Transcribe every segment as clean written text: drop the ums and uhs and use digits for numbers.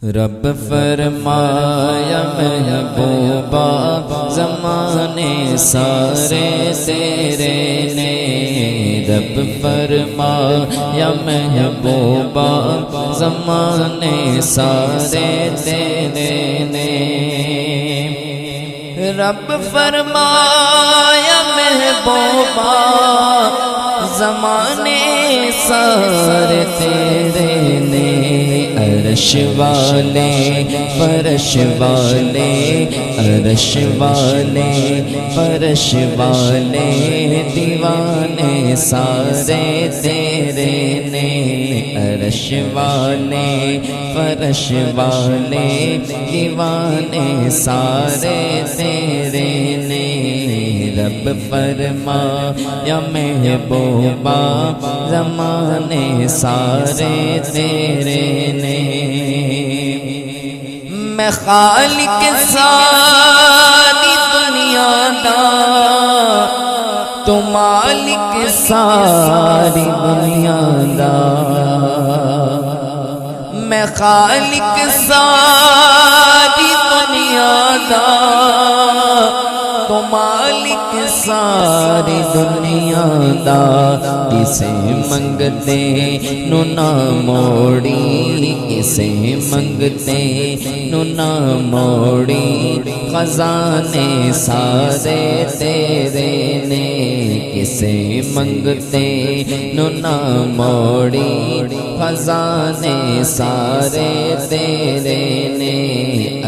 رب فرمایا محبوبا زمانے سارے تیرے نے، رب فرمایا محبوبا زمانے سارے تیرے نے، رب فرمایا محبوبا زمانے سارے تیرے نے، عرش والے فرش والے، عرش والے فرش والے دیوانے سارے تیرے نے، عرش والے فرش والے دیوانے سارے تیرے نے، رب فرمایا محبوبا زمانے سارے تیرے نے، میں خالق ساری دنیا دا، تو مالک ساری دنیا دا، میں خالق ساری دنیا دا، تو مالک ساری دنیا دا، کسے منگتے نو نہ موڑی، کسے منگتے نو نہ موڑی، خزانے سارے تیرے نے، کسے منگتے نو نہ موڑی، خزانے سارے تیرے نے،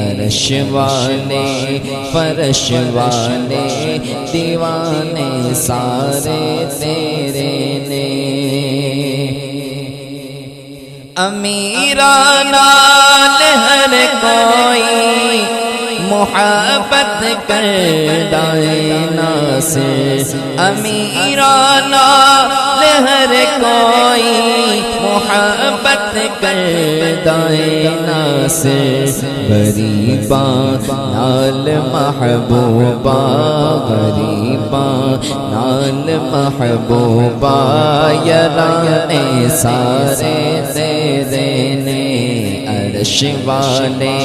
عرش والے فرش والے دیوانے سارے تیرے نے، امیرانا ہر کوئی محبت کردہ ناصر، امیرانا ہر کوئی محبت کردہ ناصر، غریباں نال محبوبا، غریباں نال محبوبا، یارانے سارے تیرے نے، عرش والے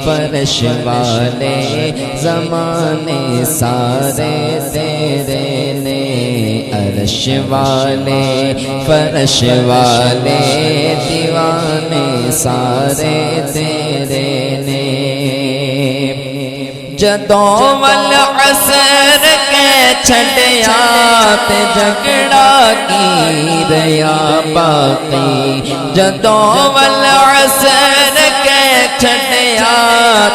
فرش والے زمانے سارے تیرے نے، عرش والے فرش والے دیوانے سارے تیرے نے، جدوں والعصر کے چھڑیا تے جھگڑا کی ریا باقی، جدوں والعصر کے چھڑیا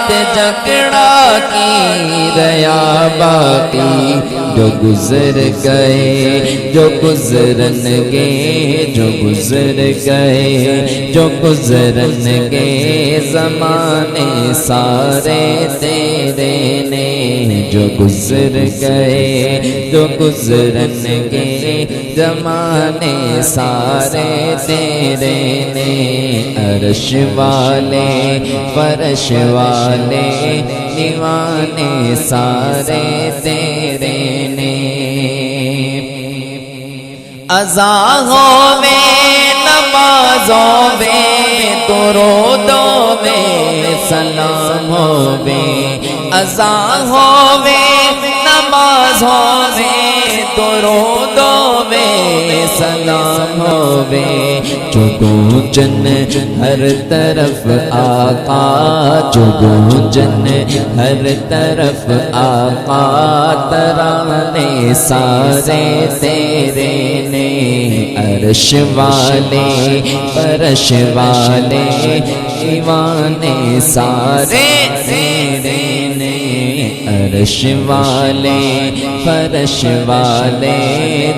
تے جھگڑا کی ریا باقی، جو گزر گئے جو گزرن گے، جو گزر گئے جو گزرن گے، زمانے سارے تیرے نے، جو گزر گئے جو گزرن گے، زمانے سارے تیرے نے، عرش والے فرش والے دیوانے سارے تیرے نے، اذان ہووے نمازوں میں درودوں میں سلام ہووے، اذان ہووے نمازوں میں درودوں میں سلام ہووے، جو گونجن ہر طرف آقا، جو گونجن ہر طرف آقا، ترانے سارے تیرے نے، عرش والے فرش والے دیوانے سارے تیرے نے، عرش والے فرش والے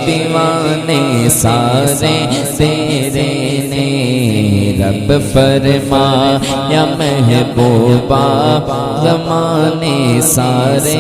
دیوانے سارے تیرے نے، رب فرمایا محبوبا زمانے سارے